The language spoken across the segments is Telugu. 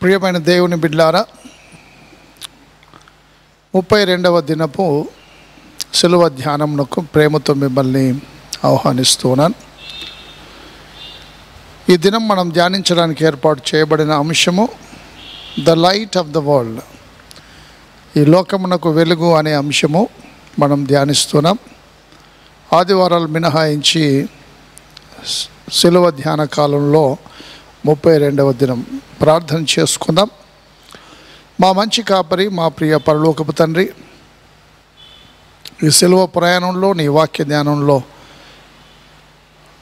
ప్రియమైన దేవుని బిడ్డలారా, 32వ దినపు సిలువ ధ్యానమునకు ప్రేమతో మిమ్మల్ని ఆహ్వానిస్తున్నాను. ఈ దినం మనం ధ్యానించడానికి ఏర్పాటు చేయబడిన అంశము the light of the world, ఈ లోకమునకు వెలుగు అనే అంశము మనం ధ్యానిస్తున్నాం. ఆదివారాలు మినహాయించి సిలువ ధ్యాన కాలంలో 32వ దినం ప్రార్థన చేసుకుందాం. మా మంచి కాపరి, మా ప్రియ పరలోకపు తండ్రి, ఈ సిలువ ప్రయాణంలో నీ వాక్య ధ్యానంలో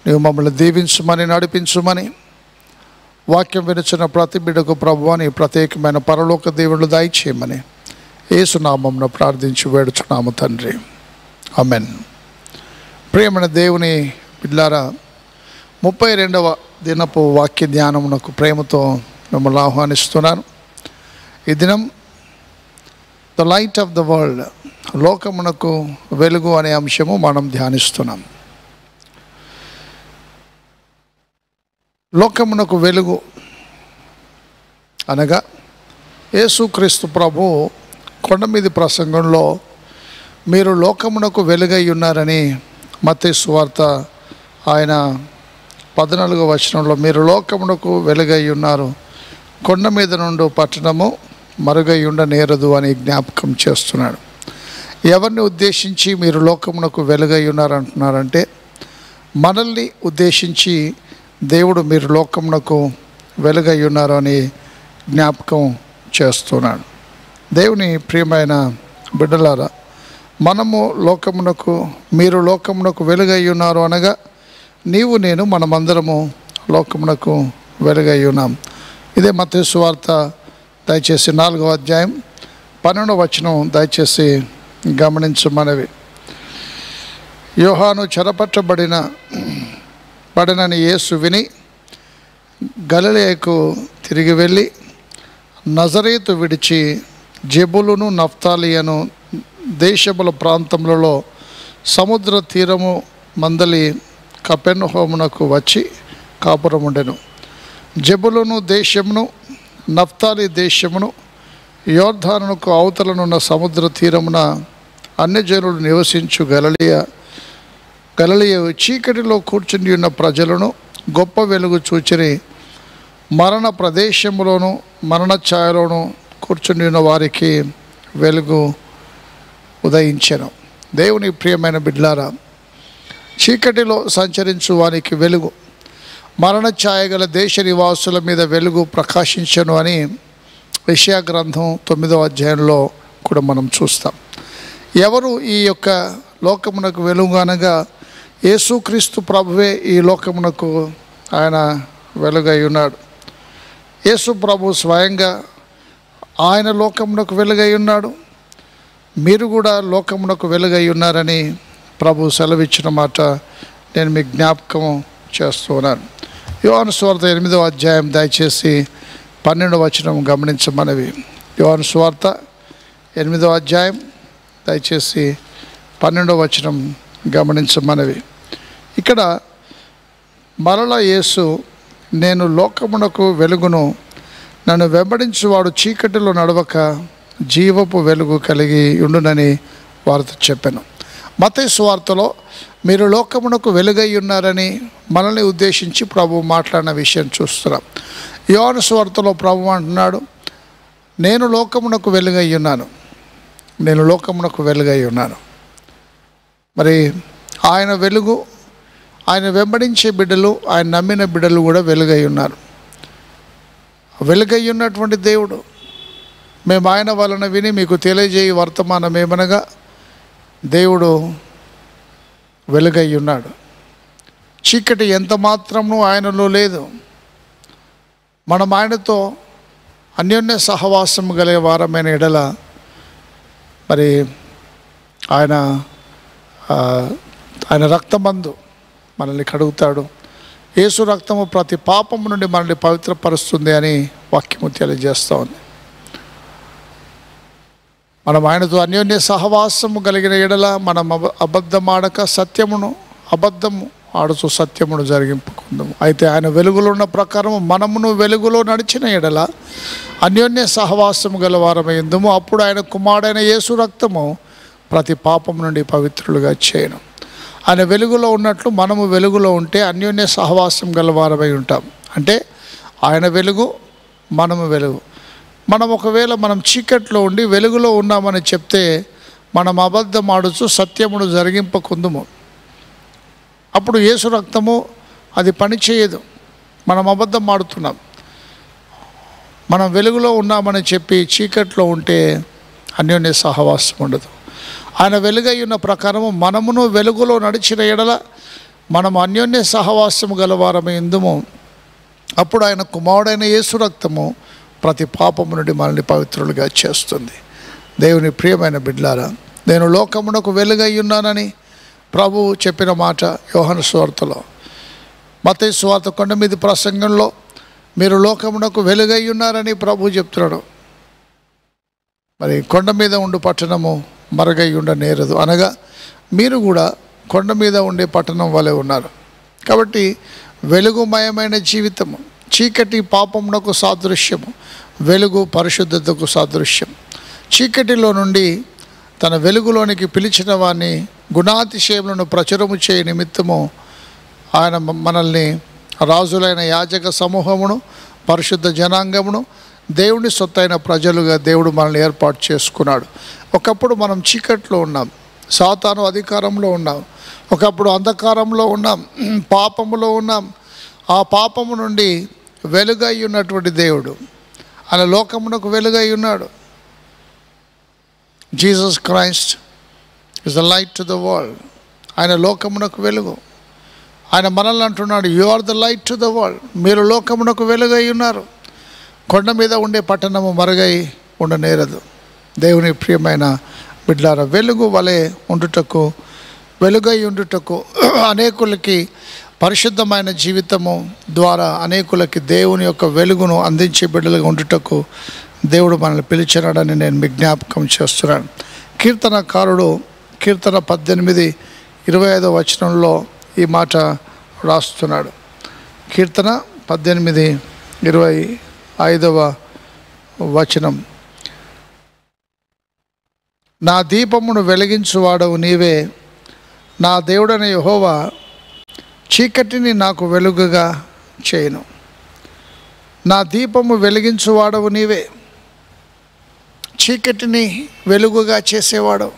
నీవు మమ్మల్ని దీవించమని, నడిపించమని, వాక్యం వినిచిన ప్రతి బిడ్డకు ప్రభువా నీ ప్రత్యేకమైన పరలోక దేవుళ్ళు దయచేయమని యేసునామమున ప్రార్థించి వేడుచున్నాము తండ్రి, ఆమెన్. ప్రియమైన దేవుని బిడ్డలారా, 32వ దినపు వాక్య ధ్యానమునకు ప్రేమతో మిమ్మల్ని ఆహ్వానిస్తున్నాను. ఈ దినం the light of the world, లోకమునకు వెలుగు అనే అంశము మనం ధ్యానిస్తున్నాం. లోకమునకు వెలుగు అనగా యేసుక్రీస్తు ప్రభు కొండ మీది ప్రసంగంలో మీరు లోకమునకు వెలుగై ఉన్నారని మత్తయి సువార్త ఆయన 14వ వచనంలో మీరు లోకమునకు వెలుగై ఉన్నారు, కొండ మీద నుండి పట్టణము మరుగై ఉండనేరదు అని జ్ఞాపకం చేస్తున్నాడు. ఎవరిని ఉద్దేశించి మీరు లోకమునకు వెలుగై ఉన్నారంటున్నారంటే మనల్ని ఉద్దేశించి దేవుడు మీరు లోకమునకు వెలుగై ఉన్నారు అని జ్ఞాపకం చేస్తున్నాడు. దేవుని ప్రియమైన బిడ్డలారా, మనము లోకమునకు, మీరు లోకమునకు వెలుగై ఉన్నారు అనగా నీవు నేను మనమందరము లోకమునకు వెలుగై ఉన్నాం. ఇదే మత్తయి సువార్త దయచేసి 4వ అధ్యాయం 12వ వచనం దయచేసి గమనించమనవి. యోహాను చెరపట్టబడినని యేసు విని గలిలయకు తిరిగి వెళ్ళి నజరేతు విడిచి జెబులును నఫ్తాలియను దేశముల ప్రాంతములలో సముద్ర తీరము మందలి కపెర్నహూమునకు వచ్చి కాపురముండెను. జెబులును దేశమును నఫ్తాలి దేశమును యోర్దానుకు అవతలనున్న సముద్ర తీరమున అన్యజనులు నివసించు గలిలయ చీకటిలో కూర్చుని ఉన్న ప్రజలను గొప్ప వెలుగు చూచిరి. మరణ ప్రదేశములోను మరణ ఛాయలోను కూర్చుని ఉన్న వారికి వెలుగు ఉదయించెను. దేవుని ప్రియమైన బిడ్డలారా, చీకటిలో సంచరించు వారికి వెలుగు, మరణ ఛాయ గల దేశ నివాసుల మీద వెలుగు ప్రకాశించను అని యెషయా గ్రంథం 9వ అధ్యాయంలో కూడా మనం చూస్తాం. ఎవరు ఈ యొక్క లోకమునకు వెలుగు అనగా యేసుక్రీస్తు ప్రభువే ఈ లోకమునకు ఆయన వెలుగై ఉన్నాడు. యేసు ప్రభు స్వయంగా ఆయన లోకమునకు వెలుగై ఉన్నాడు. మీరు కూడా లోకమునకు వెలుగై ఉన్నారని ప్రభు సెలవిచ్చిన మాట నేను మీకు జ్ఞాపకం చేస్తున్నాను. యోహాను సువార్త 8వ అధ్యాయం దయచేసి 12వ వచనం గమనించమనవి. యోహాను సువార్త 8వ అధ్యాయం దయచేసి 12వ వచనం గమనించమనవి. ఇక్కడ మరలా యేసు నేను లోకమునకు వెలుగును, నన్ను వెంబడించువాడు చీకటిలో నడవక జీవపు వెలుగు కలిగి ఉండునని వారితో చెప్పాను. మత్తయి సువార్తలో మీరు లోకమునకు వెలుగై ఉన్నారని మనల్ని ఉద్దేశించి ప్రభు మాట్లాడిన విషయం చూస్తున్నాం. యోహాను సువార్తలో ప్రభు అంటున్నాడు, నేను లోకమునకు వెలుగై ఉన్నాను, నేను లోకమునకు వెలుగై ఉన్నాను. మరి ఆయన వెలుగు, ఆయన వెంబడించే బిడ్డలు, ఆయన నమ్మిన బిడ్డలు కూడా వెలుగై ఉన్నారు. వెలుగై ఉన్నటువంటి దేవుడు మేము ఆయన వలన విని మీకు తెలియజేయ వర్తమానం ఏమనగా దేవుడు వెలుగై ఉన్నాడు. చీకటి ఎంత మాత్రము ఆయనలో లేదు. మనం ఆయనతో అన్యోన్య సహవాసం కలిగే వారమైన ఎడల మరి ఆయన రక్తమందు మనల్ని కడుగుతాడు. యేసు రక్తము ప్రతి పాపము నుండి మనల్ని పవిత్రపరుస్తుంది అని వాక్యము తెలియజేస్తూ ఉంది. మనం ఆయనతో అన్యోన్య సహవాసము కలిగిన ఎడల మనం అబద్ధం ఆడక అబద్ధము ఆడుతూ సత్యమును జరిగింపుకు జరింపకుందాము. అయితే ఆయన వెలుగులో ఉన్న ప్రకారం మనమును వెలుగులో నడిచిన ఎడల అన్యోన్య సహవాసము గలవారమై ఉందుము. అప్పుడు ఆయన కుమారుడైన యేసు రక్తము ప్రతి పాపం నుండి పవిత్రులుగా చేయను. ఆయన వెలుగులో ఉన్నట్లు మనము వెలుగులో ఉంటే అన్యోన్య సహవాసం గలవారమై ఉంటాం. అంటే ఆయన వెలుగు, మనము వెలుగు. మనం ఒకవేళ మనం చీకట్లో ఉండి వెలుగులో ఉన్నామని చెప్తే మనం అబద్ధం ఆడుచు సత్యమును జరిగింపకుందుము. అప్పుడు యేసు రక్తము అది పని చేయదు. మనం అబద్ధం ఆడుతున్నాం. మనం వెలుగులో ఉన్నామని చెప్పి చీకట్లో ఉంటే అన్యోన్య సహవాసం ఉండదు. ఆయన వెలుగై ఉన్న ప్రకారము మనమును వెలుగులో నడిచిన ఎడల మనం అన్యోన్య సహవాసము గలవారమై ఉందుము. అప్పుడు ఆయన కుమారుడైన యేసు రక్తము ప్రతి పాపము నుండి మనల్ని పవిత్రులుగా చేస్తుంది. దేవుని ప్రియమైన బిడ్డలారా, నేను లోకమునకు వెలుగై ఉన్నానని ప్రభువు చెప్పిన మాట యోహాను సువార్తలో, మత్తయి సువార్త కొండ మీద ప్రసంగంలో మీరు లోకమునకు వెలుగై ఉన్నారని ప్రభువు చెప్తున్నాడు. మరి కొండ మీద ఉండు పట్టణము మరుగై ఉండ నేరదు అనగా మీరు కూడా కొండ మీద ఉండే పట్టణం వలె ఉన్నారు. కాబట్టి వెలుగుమయమైన జీవితము, చీకటి పాపమునకు సాదృశ్యము, వెలుగు పరిశుద్ధతకు సాదృశ్యం. చీకటిలో నుండి తన వెలుగులోనికి పిలిచిన వారిని గుణాతిశయములను ప్రచురము చేయ నిమిత్తము ఆయన మనల్ని రాజులైన యాజక సమూహమును, పరిశుద్ధ జనాంగమును, దేవుని సొత్తైన ప్రజలుగా దేవుడు మనల్ని ఏర్పాటు చేసుకున్నాడు. ఒకప్పుడు మనం చీకట్లో ఉన్నాం, సాతాను అధికారంలో ఉన్నాం, ఒకప్పుడు అంధకారంలో ఉన్నాం, పాపములో ఉన్నాం. ఆ పాపము నుండి వెలుగై ఉన్నటువంటి దేవుడు ఆయన లోకమునకు వెలుగై ఉన్నాడు. Jesus Christ is the light to the world. ఆయన లోకమునకు వెలుగు. ఆయన మనల్ని అంటున్నాడు, you are the light to the world. మీరు లోకమునకు వెలుగై ఉన్నారు. కొండ మీద ఉండే పట్టణము మరుగై ఉండనేరదు. దేవుని ప్రియమైన బిడ్డలారా, వెలుగు వలె ఉండుటకు, వెలుగై ఉండుటకు, అనేకులకి పరిశుద్ధమైన జీవితము ద్వారా అనేకులకి దేవుని యొక్క వెలుగును అందించే బిడ్డలుగా ఉండుటకు దేవుడు మనల్ని పిలిచినాడని నేను మీ జ్ఞాపకం చేస్తున్నాను. కీర్తనకారుడు కీర్తన 18:25 వచనంలో ఈ మాట రాస్తున్నాడు. కీర్తన 18:25 వచనం, నా దీపమును వెలిగించువాడవు నీవే, నా దేవుడైన యెహోవా చీకటిని నాకు వెలుగుగా చేయను. నా దీపము వెలిగించువాడవు నీవే, చీకటిని వెలుగుగా చేసేవాడు.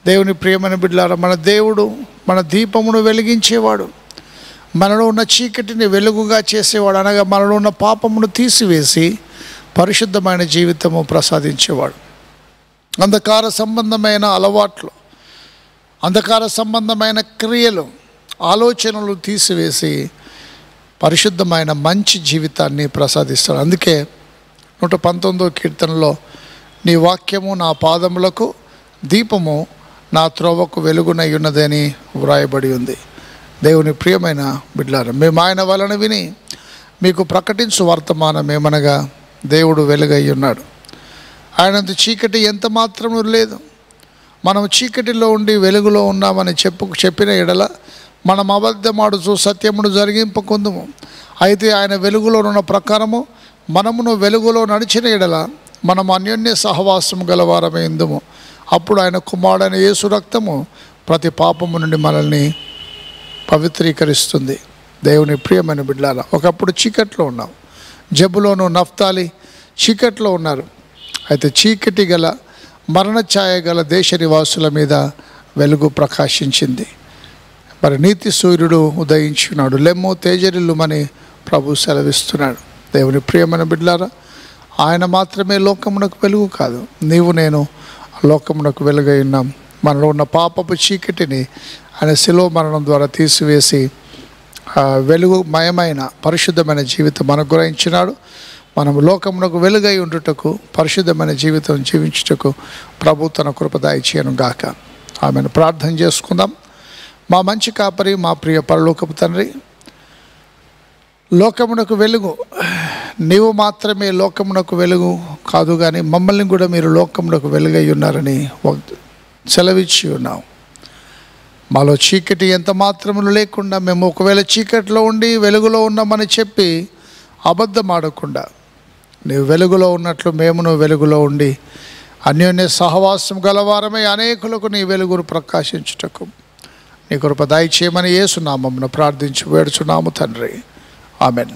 దేవుని ప్రియమైన బిడ్డలారా, మన దేవుడు మన దీపమును వెలిగించేవాడు, మనలో ఉన్న చీకటిని వెలుగుగా చేసేవాడు. అనగా మనలో ఉన్న పాపమును తీసివేసి పరిశుద్ధమైన జీవితము ప్రసాదించేవాడు. అంధకార సంబంధమైన అలవాట్లు, అంధకార సంబంధమైన క్రియలు, ఆలోచనలు తీసివేసి పరిశుద్ధమైన మంచి జీవితాన్ని ప్రసాదిస్తాడు. అందుకే 119వ కీర్తనలో నీ వాక్యము నా పాదములకు దీపము, నా త్రోవకు వెలుగునై ఉన్నదని వ్రాయబడి ఉంది. దేవుని ప్రియమైన బిడ్డలారా, మేము ఆయన వలన విని మీకు ప్రకటించు వర్తమానం ఏమనగా దేవుడు వెలుగై ఉన్నాడు, ఆయనంత చీకటి ఎంత మాత్రము లేదు. మనం చీకటిలో ఉండి వెలుగులో ఉన్నామని చెప్పిన ఎడల మనం అబద్ధమాడుచు సత్యమును జరిగింపకుందుము. అయితే ఆయన వెలుగులో ఉన్న ప్రకారము మనమును వెలుగులో నడిచిన ఎడల మనం అన్యోన్య సహవాసము గలవారమై ఉందుము. అప్పుడు ఆయన కుమారుడైన యేసు రక్తము ప్రతి పాపము నుండి మనల్ని పవిత్రీకరిస్తుంది. దేవుని ప్రియమైన బిడ్డలారా, ఒకప్పుడు చీకట్లో ఉన్నాం. జబులోను, నఫ్తాలి చీకట్లో ఉన్నారు. అయితే చీకటి గల మరణ ఛాయ గల దేశ నివాసుల మీద వెలుగు ప్రకాశించింది. మరి నీతి సూర్యుడు ఉదయించున్నాడు, లెమ్ము తేజరిల్లుమని ప్రభు సెలవిస్తున్నాడు. దేవుని ప్రియమైన బిడ్డలారా, ఆయన మాత్రమే లోకమునకు వెలుగు కాదు, నీవు నేను లోకమునకు వెలుగై ఉన్నాం. మనలో ఉన్న పాపపు చీకటిని ఆయన శిలువ మరణం ద్వారా తీసివేసి వెలుగుమయమైన పరిశుద్ధమైన జీవితం మనకు గురించినాడు. మనం లోకమునకు వెలుగై ఉండుటకు, పరిశుద్ధమైన జీవితం జీవించుటకు ప్రభు తన కృప దయచేయను గాక. ఆమెను ప్రార్థన చేసుకుందాం. మా మంచి కాపరి, మా ప్రియ పరలోకపు తండ్రి, లోకమునకు వెలుగు నీవు మాత్రమే, లోకమునకు వెలుగు కాదు కానీ మమ్మల్ని కూడా మీరు లోకమునకు వెలుగై ఉన్నారని సెలవిచ్చి ఉన్నావు. మాలో చీకటి ఎంత మాత్రములు లేకుండా మేము ఒకవేళ చీకటిలో ఉండి వెలుగులో ఉన్నామని చెప్పి అబద్ధం ఆడకుండా నీవు వెలుగులో ఉన్నట్లు మేమును వెలుగులో ఉండి అన్యోన్య సహవాసం గలవారమై అనేకులకు నీ వెలుగును ప్రకాశించుటకు నీ కృప దయచేయమని యేసు నామమున ప్రార్థించి వేడుచున్నాము తండ్రి. ఆమెన్.